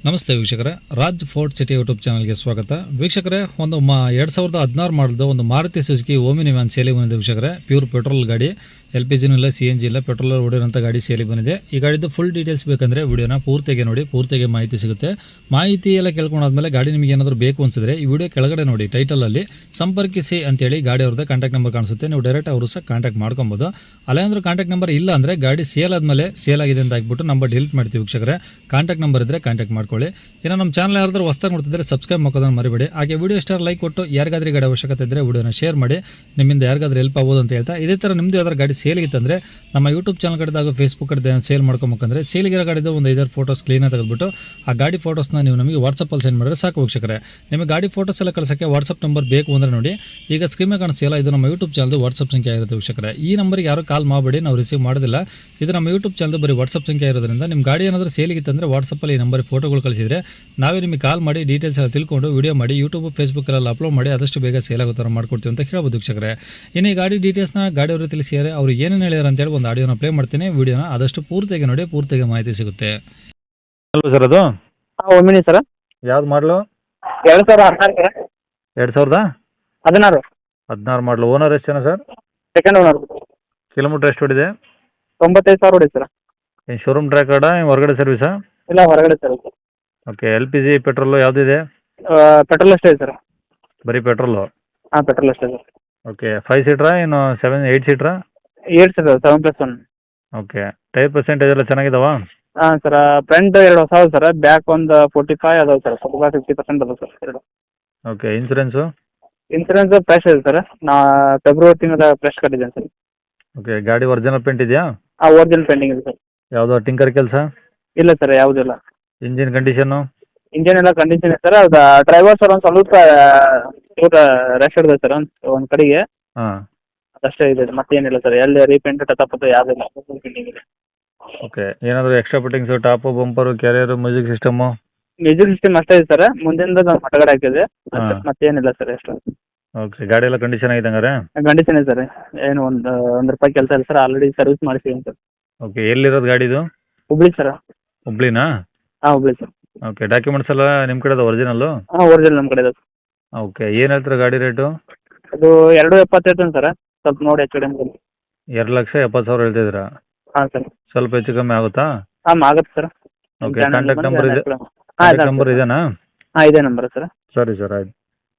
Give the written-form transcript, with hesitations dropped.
ನಮಸ್ತೆ ವೀಕ್ಷಕರೇ, Raj fort city YouTube ಚಾನಲ್ಗೆ ಸ್ವಾಗತ. ವೀಕ್ಷಕರೇ, ಒಂದು 2016 ಮಾಡಲ್ದು ಒಂದು ಮಾರುತಿ ಸುಜುಕಿ ಓಮಿನಿ ವ್ಯಾನ್ ಸೇಲಿ ಬಂದಿದೆ ವೀಕ್ಷಕರೇ. ಪ್ಯೂರ್ ಪೆಟ್ರೋಲ್ ಗಾಡಿ, LPG ಇಲ್ಲ, CNG ಇಲ್ಲ, ಪೆಟ್ರೋಲ್ ಓಡಿರೋಂಥ ಗಾಡಿ ಸೇಲಿ ಬಂದಿದೆ. ಈ ಗಾಡಿದು ಫುಲ್ ಡೀಟೇಲ್ಸ್ ಬೇಕಂದರೆ ವಿಡಿಯೋನ ಪೂರ್ತಿಗೆ ನೋಡಿ, ಪೂರ್ತಿಗೆ ಮಾಹಿತಿ ಸಿಗುತ್ತೆ. ಮಾಹಿತಿ ಎಲ್ಲ ಕೇಳ್ಕೊಂಡಾದ್ಮೇಲೆ ಗಾಡಿ ನಿಮಗೆ ಏನಾದರೂ ಬೇಕು ಅನಿಸಿದ್ರೆ ಈ ವಿಡಿಯೋ ಕೆಳಗಡೆ ನೋಡಿ ಟೈಟಲಲ್ಲಿ ಸಂಪರ್ಕಿಸಿ ಅಂತೇಳಿ ಗಾಡಿ ಅವ್ರದ್ದು ಕಾಂಟ್ಯಾಕ್ಟ್ ನಂಬರ್ ಕಾಣಿಸುತ್ತೆ. ನೀವು ಡೈರೆಕ್ಟ್ ಅವರು ಸಹ ಕಾಂಟ್ಯಾಕ್ಟ್ ಮಾಡ್ಕೊಬೋದು. ಅಲ್ಲೇಂದ್ರೆ ಕಾಂಟ್ಯಾಕ್ಟ್ ನಂಬರ್ ಇಲ್ಲ ಅಂದರೆ ಗಾಡಿ ಸೇಲ್ ಆದಮೇಲೆ ಸೇಲ್ ಆಗಿದೆ ಅಂತ ಹಾಕ್ಬಿಟ್ಟು ನಂಬರ್ ಡಿಲೀಟ್ ಮಾಡ್ತೀವಿ ವೀಕ್ಷಕರೇ. ಕಾಂಟ್ಯಾಕ್ಟ್ ನಂಬರ್ ಇದ್ದರೆ ಕಾಂಟ್ಯಾಕ್ಟ್ ಮಾಡ್ಕೊಳ್ಳಿ. ಇನ್ನು ನಮ್ಮ ಚಾನಲ್ ಯಾರಾದರೂ ಹೊಸ್ದಾಗಿ ನೋಡ್ತಿದ್ರೆ ಸಬ್ಸ್ಕ್ರೈಬ್ ಮಾಡೋದನ್ನು ಮರಿಬೇಡಿ. ಹಾಗೆ ವಿಡಿಯೋ ಇಷ್ಟ ಲೈಕ್ ಕೊಟ್ಟು ಯಾರಿಗಾದ್ರೂ ಗಾಡಿ ಅವಶ್ಯಕತೆ ಇದ್ದರೆ ವಿಡಿಯೋನ ಶೇರ್ ಮಾಡಿ, ನಿಮ್ಮಿಂದ ಯಾರಿಗಾದ್ರೂ ಹೆಲ್ಪ್ ಆಗ್ಬೋದು ಅಂತ ಹೇಳ್ತಾ, ಇದೇ ಥರ ನಿಮ್ಮದು ಯಾವ್ದಾರು ಗಾಡಿ ಸೇಲಿಗಿತ್ತಂದರೆ ನಮ್ಮ ಯೂಟ್ಯೂಬ್ ಚಾನಲ್ ಕಡೆ ಹಾಗೂ ಫೇಸ್ಬುಕ್ ಕಡೆ ಸೇಲ್ ಮಾಡ್ಕೊಬೇಕಂದ್ರೆ ಸೇಲಿಗಿರೋ ಗಾಡಿದು ಒಂದು 5 ಫೋಟೋಸ್ ಕ್ಲೀನಾಗಿ ತೆಗೆದುಬಿಟ್ಟು ಆ ಗಾಡಿ ಫೋಟೋಸ್ನ ನೀವು ನಮಗೆ ವಾಟ್ಸಪ್ಪಲ್ಲಿ ಸೆಂಡ್ ಮಾಡಿದ್ರೆ ಸಾಕು ವೀಕ್ಷಕರೇ. ನಿಮಗೆ ಗಾಡಿ ಫೋಟೋಸ್ ಎಲ್ಲ ಕಳ್ಸೋಕ್ಕೆ ವಾಟ್ಸಪ್ ನಂಬರ್ ಬೇಕು ಅಂದರೆ ನೋಡಿ, ಈಗ ಸ್ಕ್ರೀನ್ ಮೇಲೆ ಕಾಣಿಸ್ತಿಲ್ಲ, ಇದು ನಮ್ಮ ಯೂಟ್ಯೂಬ್ ಚಾನಲ್ದು ವಾಟ್ಸಪ್ ಸಂಖ್ಯೆ ಆಗಿರುತ್ತೆ ವೀಕ್ಷಕರೇ. ಈ ನಂಬರ್ಗೆ ಯಾರು ಕಾಲ್ ಮಾಡಬೇಡಿ, ನಾವು ರಿಸೀವ್ ಮಾಡೋದಿಲ್ಲ. ಇದು ನಮ್ಮ ಯೂಟ್ಯೂಬ್ ಚಾನಲ್ದು ಬರೀ ವಾಟ್ಸಪ್ ಸಂಖ್ಯೆ ಇರೋದ್ರಿಂದ ನಿಮ್ಮ ಗಾಡಿ ಏನಾದರೂ ಸೇಲಿಗಿತ್ತಂದರೆ ವಾಟ್ಸಪ್ಪಲ್ಲಿ ಈ ನಂಬರ್ ಫೋಟೋಗಳು ಕಳಿಸಿದರೆ ನಾವೇ ನಿಮಗೆ ಕಾಲ್ ಮಾಡಿ ಡೀಟೇಲ್ಸ್ ಎಲ್ಲ ತಿಳ್ಕೊಂಡು ವಿಡಿಯೋ ಮಾಡಿ ಯೂಟ್ಯೂಬ್ ಫೇಸ್ಬುಕ್ಕಲ್ಲೆಲ್ಲ ಅಪ್ಲೋಡ್ ಮಾಡಿ ಆದಷ್ಟು ಬೇಗ ಸೇಲ್ ಆಗೋ ಥರ ಮಾಡ್ಕೊಡ್ತೀವಿ ಅಂತ ಹೇಳ್ಬೋದು ವೀಕ್ಷಕರೇ. ಇನ್ನು ಈ ಗಾಡಿ ಡೀಟೇಲ್ಸ್ನ ಗಾಡಿಯವರು ತಿಳಿಸಿದ್ದಾರೆ, ಅವ್ರು ಏನೇನು ಹೇಳ್ಯಾರ ಅಂತೇಳಿ ಒಂದು ಆಡಿಯೋನ ಪ್ಲೇ ಮಾಡ್ತೀನಿ. ವಿಡಿಯೋನ ಆದಷ್ಟು ಪೂರ್ತಿಯಾಗಿ ನೋಡಿ, ಪೂರ್ತಿಯಾಗಿ ಮಾಹಿತಿ ಸಿಗುತ್ತೆ. ಅಲ್ವಾ ಸರ್ ಅದು? ಒಮ್ಮಿನಿ ಸರ್. ಯಾವ್ದು ಮಾಡಲು? 2016 ಸರ್. 2016 ಮಾಡಲು. ಓನರ್ ಎಷ್ಟು ಜನ ಸರ್? Second owner. ಕಿಲೋಮೀಟರ್ ಎಷ್ಟು ಹೊಡಿದೆ? 95,000 ಹೊಡಿ ಸರ್. ಏನು ಶೋರೂಮ್ ಟ್ರ್ಯಾಕ್ ಕಾರ್ಡಾ, ಹೊರಗಡೆ ಸರ್ವಿಸಾ? ಇಲ್ಲ, ಹೊರಗಡೆ ಸರ್. ಓಕೆ. LPG ಪೆಟ್ರೋಲು ಯಾವುದಿದೆ? ಪೆಟ್ರೋಲ್ ಅಷ್ಟೇ ಸರ್. ಬರೀ ಪೆಟ್ರೋಲು? ಹಾಂ, ಪೆಟ್ರೋಲ್ ಅಷ್ಟೇ ಸರ್. ಓಕೆ. 5 ಸೀಟ್ರಾ ಏನು 8 ಸೀಟ್ರಾ? 8 ಸರ್, 7+1. ಓಕೆ. ಟೈರ್ ಪರ್ಸೆಂಟೇಜ್ ಎಲ್ಲ ಚೆನ್ನಾಗಿದಾವಾ? ಹಾಂ ಸರ್, ಫ್ರಂಟ್ 2 ಹೊಸ ಸರ್, ಬ್ಯಾಕ್ ಒಂದು 45 ಅದಾವೆ ಸರ್, ಸ್ವಲ್ಪ 50% ಅದಾವೆ ಸರ್ ಎರಡು. ಓಕೆ. ಇನ್ಸೂರೆನ್ಸು? ಇನ್ಸೂರೆನ್ಸ್ ಫ್ರೆಶ್ ಇದೆ ಸರ್, ನಾ ಫೆಬ್ರವರಿ ತಿಂಗಳ ಫ್ರೆಶ್ ಕಟ್ಟಿದ್ದೇನೆ ಸರ್. ಓಕೆ. ಗಾಡಿ ಒರಿಜಿನಲ್ ಪೇಂಟ್ ಇದೆಯಾ? ಹಾಂ, ಒರಿಜಿನಲ್ ಪೆಂಡಿಂಗ್ ಇದೆ ಸರ್. ಯಾವುದೋ ಟಿಂಕರ್ ಕೆಲಸ? ಇಲ್ಲ ಸರ್, ಯಾವುದಿಲ್ಲ. Engine condition? ಇಂಜನ್ ಎಲ್ಲ ಕಂಡೀಷನ್ ಇದೆ ಸರ್. ಅದು ಡ್ರೈವರ್ ಸರ್ ಒಂದು ಸ್ವಲ್ಪ ರೆಸ್ಟ್ ಹಿಡಿದೆ ಸರ್ ಒಂದು ಕಡೆಗೆ, ಹಾಂ. ಅದಷ್ಟೇ ಇದೆ, ಮತ್ತೇನಿಲ್ಲ ಸರ್. ಎಲ್ಲಿ ರೀಪೇಂಟ್ ಟಚಪ್ ಯಾವುದಿಲ್ಲ, ಪೆಂಡಿಂಗ್ ಇದೆ. ಓಕೆ. ಏನಾದರೂ extra fittings, top, bumper, carrier, music system? Music system ಅಷ್ಟೇ ಇದೆ ಸರ್, ಮುಂದಿಂದ ಹೊರಗಡೆ ಹಾಕಿದೆ, ಹಾಂ. ಮತ್ತೇನಿಲ್ಲ ಸರ್ ಎಷ್ಟು. ಓಕೆ. ಗಾಡಿ ಎಲ್ಲ ಕಂಡೀಷನ್ ಆಗಿದೆ ಹಂಗಾರೆ? ಕಂಡೀಷನ್ ಇದೆ ಸರ್, ಏನು ಒಂದು ರೂಪಾಯಿ ಕೆಲಸ ಇಲ್ಲ ಸರ್, ಆಲ್ರೆಡಿ ಸರ್ವಿಸ್ ಮಾಡಿಸಿದ್ದೀನಿ ಸರ್. ಓಕೆ. ಎಲ್ಲಿರೋದು ಗಾಡಿದು? ಹುಬ್ಳಿ ಸರ್. ಹುಬ್ಳಿನಾ? ಹಾಂ, ಹುಬ್ಳಿ ಸರ್. ಓಕೆ. ಡಾಕ್ಯುಮೆಂಟ್ಸ್ ಎಲ್ಲ ನಿಮ್ಮ ಕಡೆದು ಒರಿಜಿನಲ್ಲು? ಹಾಂ, ಒರಿಜಿನಲ್ ನಮ್ಮ ಕಡೆ ಇದೆ ಸರ್. ಓಕೆ. ಏನು ಹೇಳ್ತೀರಾ ಗಾಡಿ ರೇಟು? ಅದು 2.70 ಸರ್, ಸ್ವಲ್ಪ ನೋಡಿ ಹೆಚ್ಚು ಕಡಿಮೆ ಮಾಡಿ. 2,70,000 ಹೇಳ್ತಿದ್ದೀರಾ? ಹಾಂ ಸರ್. ಸ್ವಲ್ಪ ಹೆಚ್ಚು ಕಮ್ಮಿ ಆಗುತ್ತಾ? ಹಾಂ, ಆಗುತ್ತೆ ಸರ್. ಓಕೆ. ಕಾಂಟ್ಯಾಕ್ಟ್ ನಂಬರ್ ಇದೆ? ಹಾಂ, ಕಾಂಟ್ಯಾಕ್ಟ್ ನಂಬರ್ ಇದೆನಾ? ಹಾಂ, ಇದೇ ನಂಬರ್ ಸರ್. ಸರಿ ಸರ್, ಆಯ್ತು.